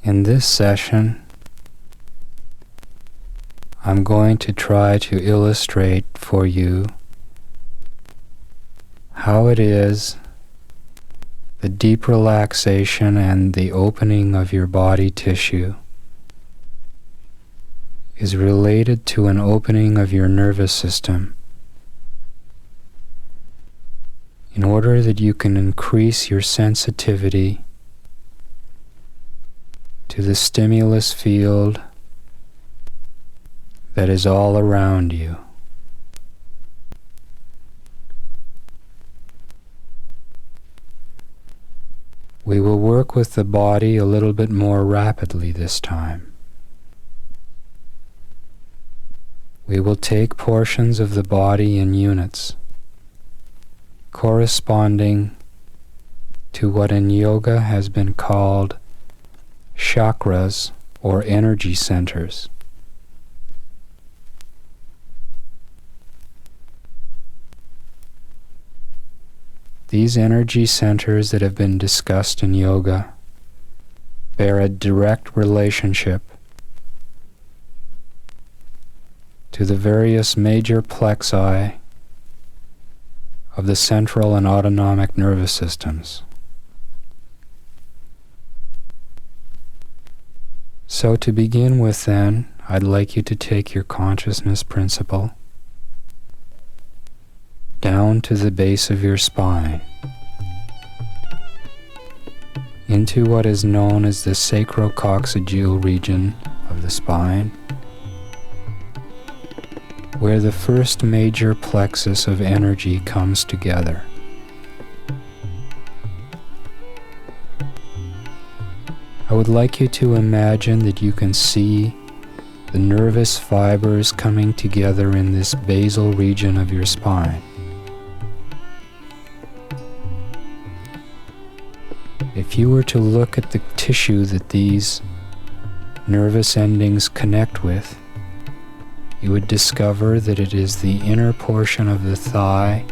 In this session, I'm going to try to illustrate for you how it is the deep relaxation and the opening of your body tissue is related to an opening of your nervous system in order that you can increase your sensitivity to the stimulus field that is all around you. We will work with the body a little bit more rapidly this time. We will take portions of the body in units corresponding to what in yoga has been called chakras or energy centers. These energy centers that have been discussed in yoga bear a direct relationship to the various major plexi of the central and autonomic nervous systems. So to begin with then, I'd like you to take your consciousness principle down to the base of your spine, into what is known as the sacrococcygeal region of the spine, where the first major plexus of energy comes together. I would like you to imagine that you can see the nervous fibers coming together in this basal region of your spine. If you were to look at the tissue that these nervous endings connect with, you would discover that it is the inner portion of the thigh,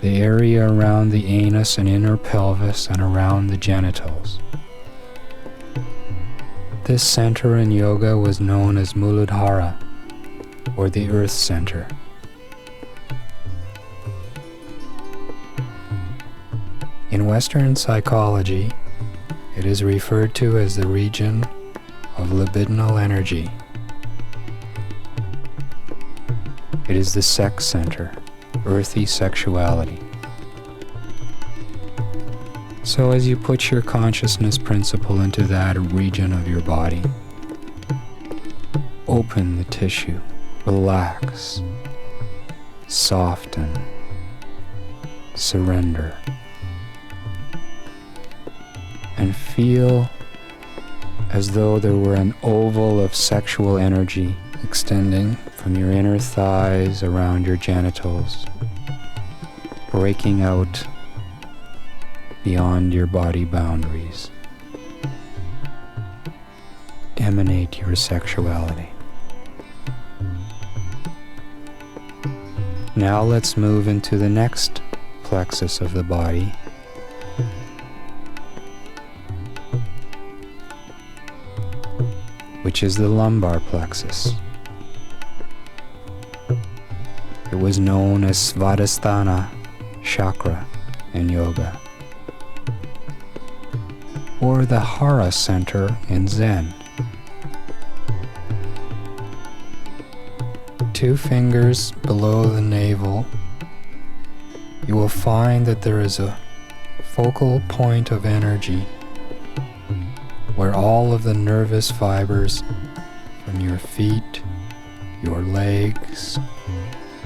the area around the anus and inner pelvis, and around the genitals. This center in yoga was known as Muladhara, or the earth center. In Western psychology, it is referred to as the region of libidinal energy. It is the sex center, earthy sexuality. So as you put your consciousness principle into that region of your body, open the tissue, relax, soften, surrender, and feel as though there were an oval of sexual energy extending from your inner thighs around your genitals, breaking out beyond your body boundaries. Emanate your sexuality. Now let's move into the next plexus of the body, which is the lumbar plexus. It was known as Svadhisthana chakra in yoga, or the Hara center in Zen. 2 fingers below the navel, you will find that there is a focal point of energy where all of the nervous fibers from your feet, your legs,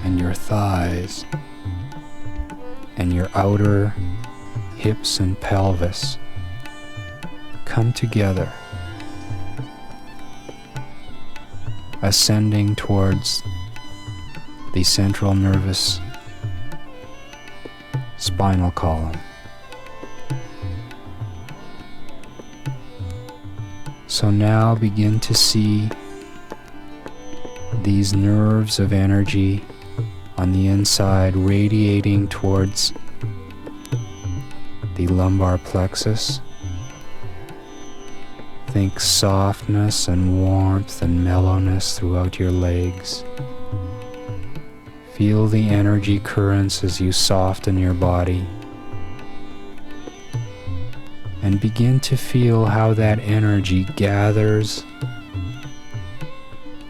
and your thighs, and your outer hips and pelvis come together, ascending towards the central nervous spinal column. So now begin to see these nerves of energy on the inside radiating towards the lumbar plexus Think softness and warmth and mellowness throughout your legs. Feel the energy currents as you soften your body. And begin to feel how that energy gathers,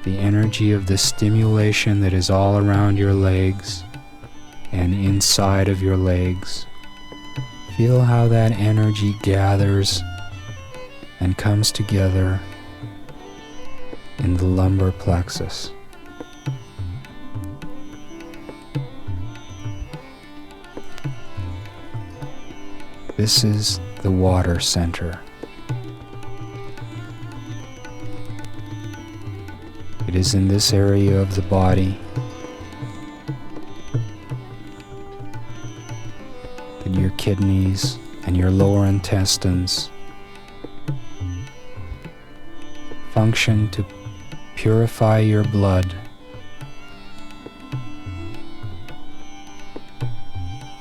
the energy of the stimulation that is all around your legs and inside of your legs. Feel how that energy gathers and comes together in the lumbar plexus. This is the water center. It is in this area of the body that your kidneys and your lower intestines function to purify your blood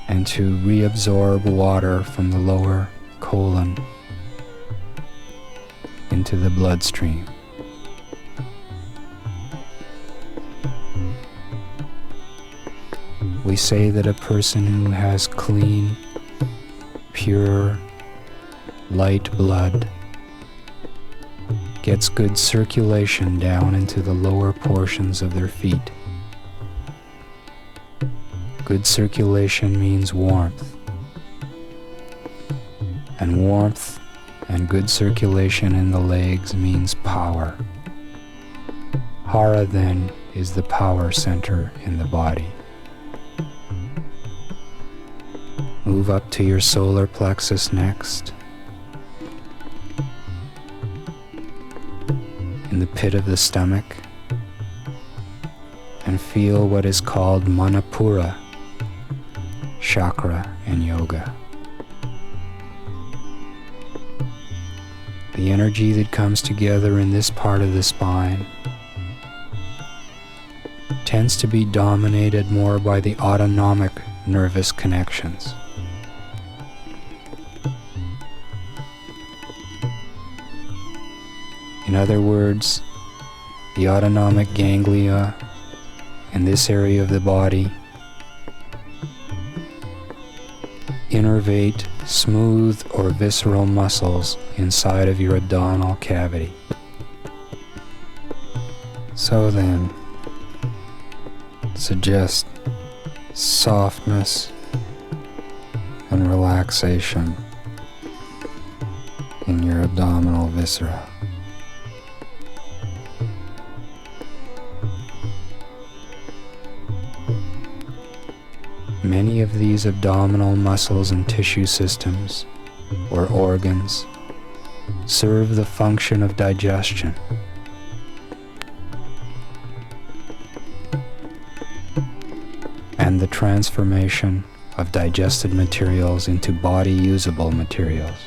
and to reabsorb water from the lower colon into the bloodstream. We say that a person who has clean, pure, light blood gets good circulation down into the lower portions of their feet. Good circulation means warmth. And warmth and good circulation in the legs means power. Hara then is the power center in the body. Move up to your solar plexus next. In the pit of the stomach, and feel what is called Manipura chakra in yoga. The energy that comes together in this part of the spine tends to be dominated more by the autonomic nervous connections. In other words, the autonomic ganglia in this area of the body innervate smooth or visceral muscles inside of your abdominal cavity. So then, suggest softness and relaxation in your abdominal viscera. Many of these abdominal muscles and tissue systems, or organs, serve the function of digestion. And the transformation of digested materials into body-usable materials.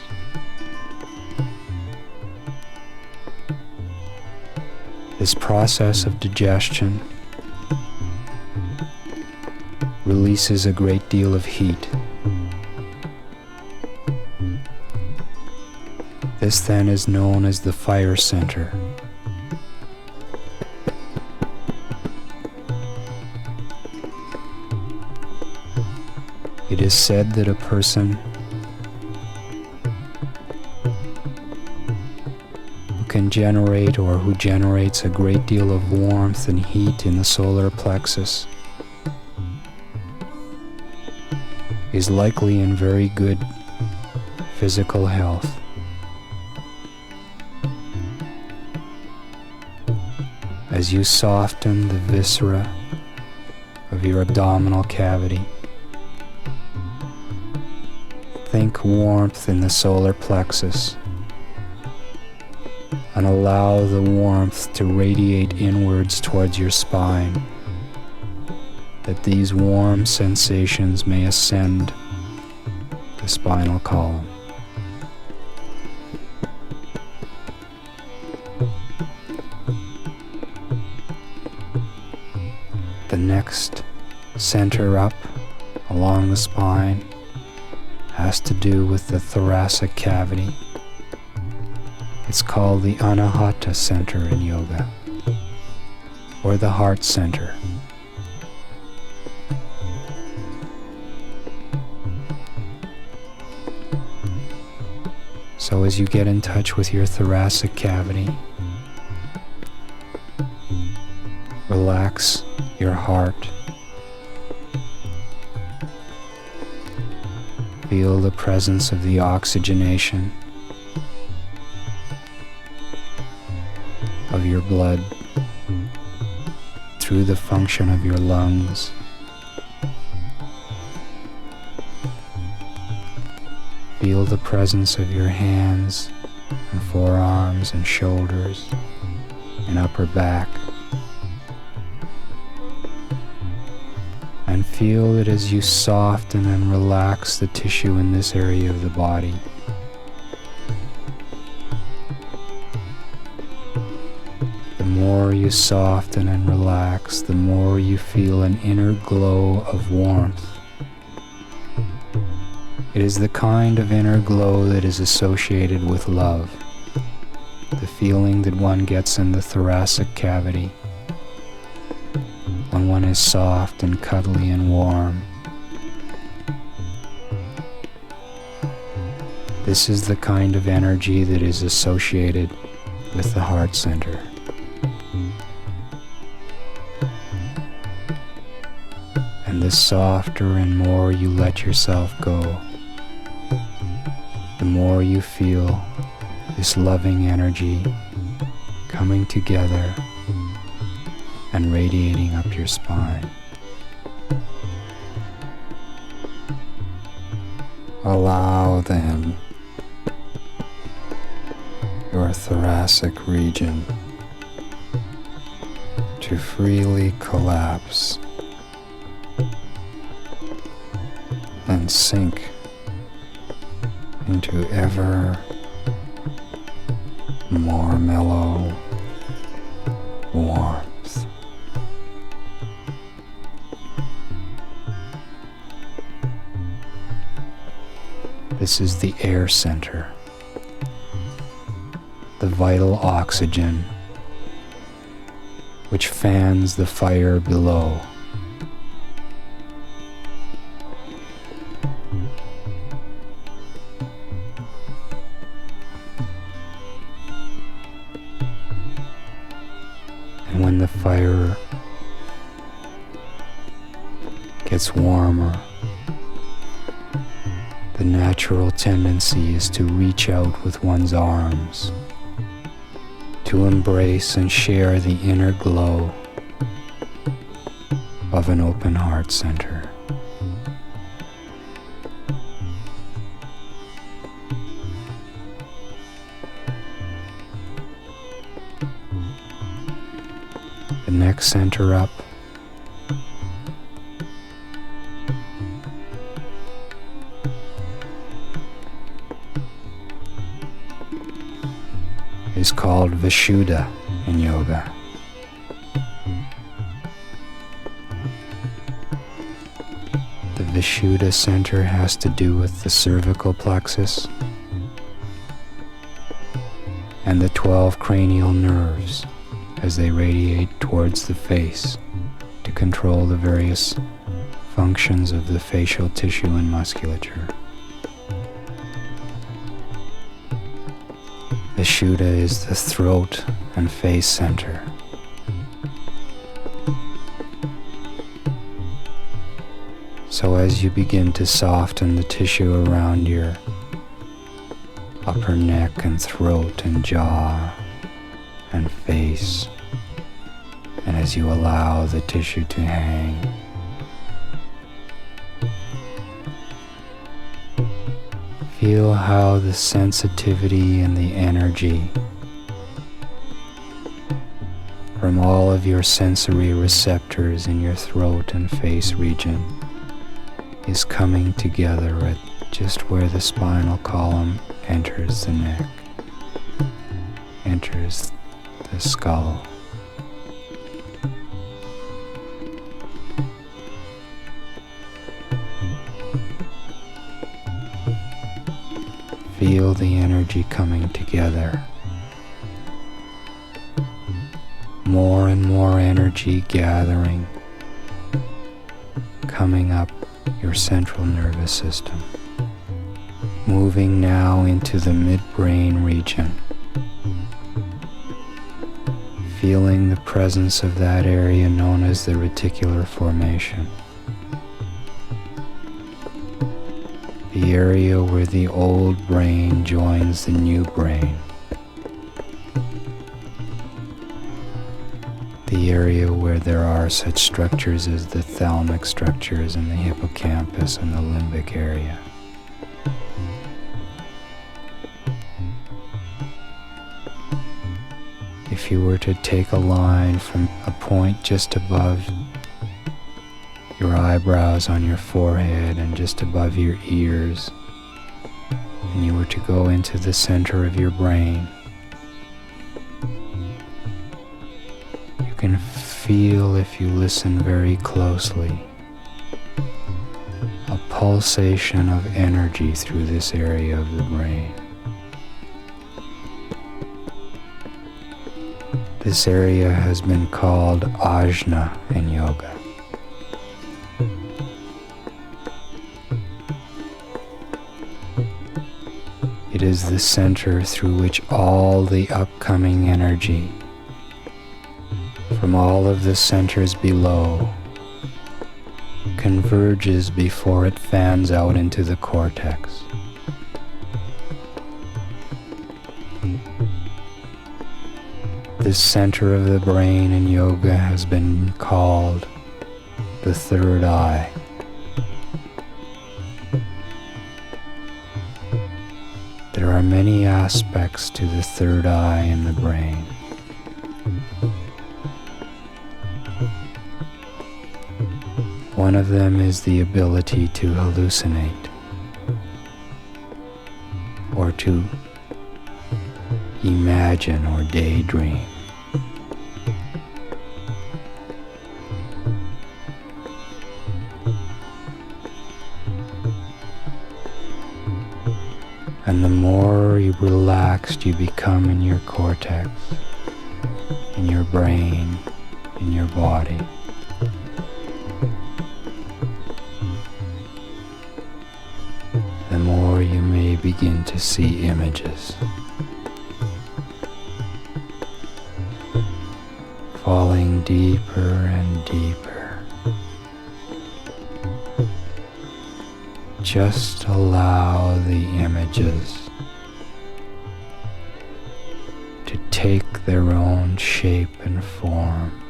This process of digestion releases a great deal of heat. This then is known as the fire center. It is said that a person who can generate or who generates a great deal of warmth and heat in the solar plexus is likely in very good physical health. As you soften the viscera of your abdominal cavity, think warmth in the solar plexus and allow the warmth to radiate inwards towards your spine, that these warm sensations may ascend the spinal column. The next center up along the spine has to do with the thoracic cavity. It's called the Anahata Center in yoga, or the heart center. So as you get in touch with your thoracic cavity, relax your heart. Feel the presence of the oxygenation of your blood through the function of your lungs. Feel the presence of your hands and forearms and shoulders and upper back. And feel it as you soften and relax the tissue in this area of the body. The more you soften and relax, the more you feel an inner glow of warmth. It is the kind of inner glow that is associated with love, the feeling that one gets in the thoracic cavity when one is soft and cuddly and warm. This is the kind of energy that is associated with the heart center. And the softer and more you let yourself go, the more you feel this loving energy coming together and radiating up your spine. Allow then your thoracic region to freely collapse and sink into ever more mellow warmth. This is the air center, the vital oxygen which fans the fire below. And when the fire gets warmer, the natural tendency is to reach out with one's arms, to embrace and share the inner glow of an open heart center. The next center up is called Vishuddha in yoga. The Vishuddha center has to do with the cervical plexus and the 12 cranial nerves as they radiate towards the face to control the various functions of the facial tissue and musculature. Vishuddha is the throat and face center. So as you begin to soften the tissue around your upper neck and throat and jaw and face, and as you allow the tissue to hang, feel how the sensitivity and the energy from all of your sensory receptors in your throat and face region is coming together at just where the spinal column enters the neck, enters the skull. Feel the energy coming together more and more energy gathering, coming up your central nervous system, moving now into the midbrain region, feeling the presence of that area known as the reticular formation, the area where the old brain joins the new brain, the area where there are such structures as the thalamic structures and the hippocampus and the limbic area. If you were to take a line from a point just above your eyebrows on your forehead and just above your ears, and you were to go into the center of your brain, you can feel, if you listen very closely, a pulsation of energy through this area of the brain. This area has been called ajna in yoga. It is the center through which all the upcoming energy from all of the centers below converges before it fans out into the cortex. This center of the brain in yoga has been called the third eye. There are many aspects to the third eye in the brain. One of them is the ability to hallucinate or to imagine or daydream. And the more relaxed you become in your cortex, in your brain, in your body, the more you may begin to see images, falling deeper and deeper. Just allow the images to take their own shape and form,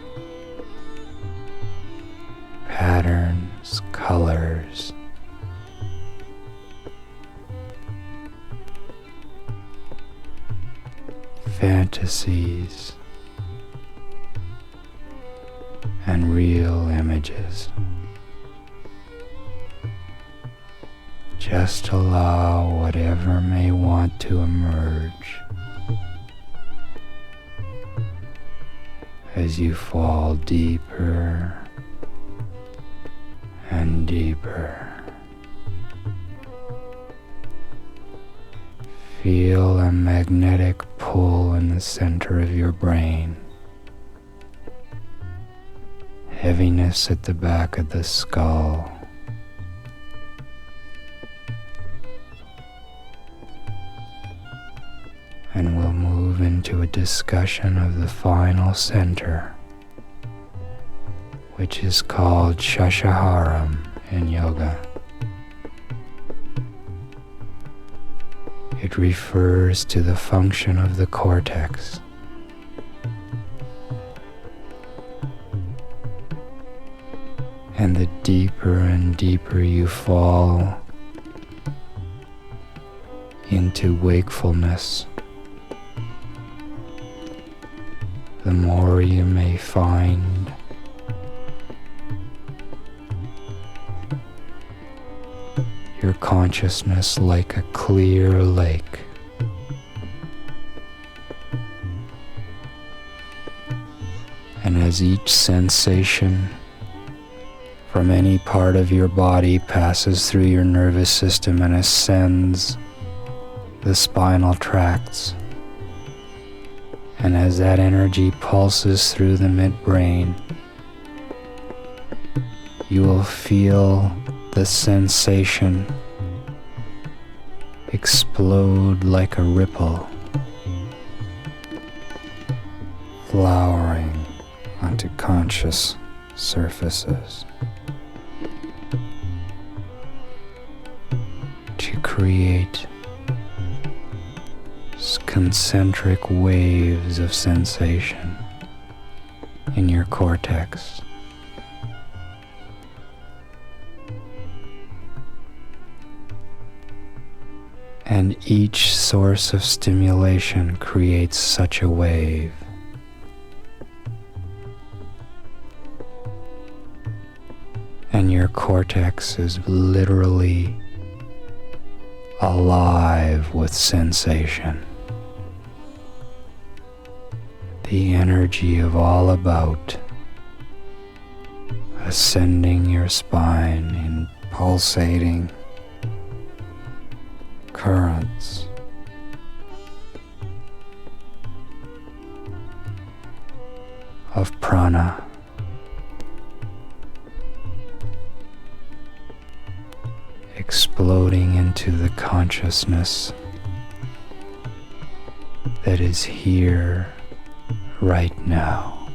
patterns, colors, fantasies, and real images. Just allow whatever may want to emerge as you fall deeper and deeper. Feel a magnetic pull in the center of your brain, heaviness at the back of the skull. And we'll move into a discussion of the final center, which is called Shashaharam in yoga. It refers to the function of the cortex. And the deeper and deeper you fall into wakefulness, the more you may find your consciousness like a clear lake. And as each sensation from any part of your body passes through your nervous system and ascends the spinal tracts And as that energy pulses through the midbrain, you will feel the sensation explode like a ripple, flowering onto conscious surfaces to create concentric waves of sensation in your cortex. And each source of stimulation creates such a wave. And your cortex is literally alive with sensation. The energy of all about ascending your spine in pulsating currents. Of prana. Exploding into the consciousness that is here right now.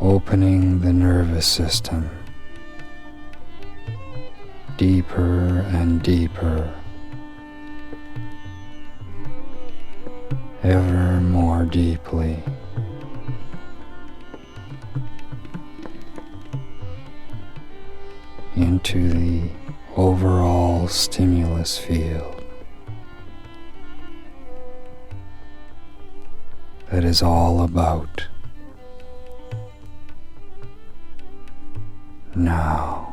Opening the nervous system deeper and deeper, ever more deeply, into the overall stimulus field that is all about now.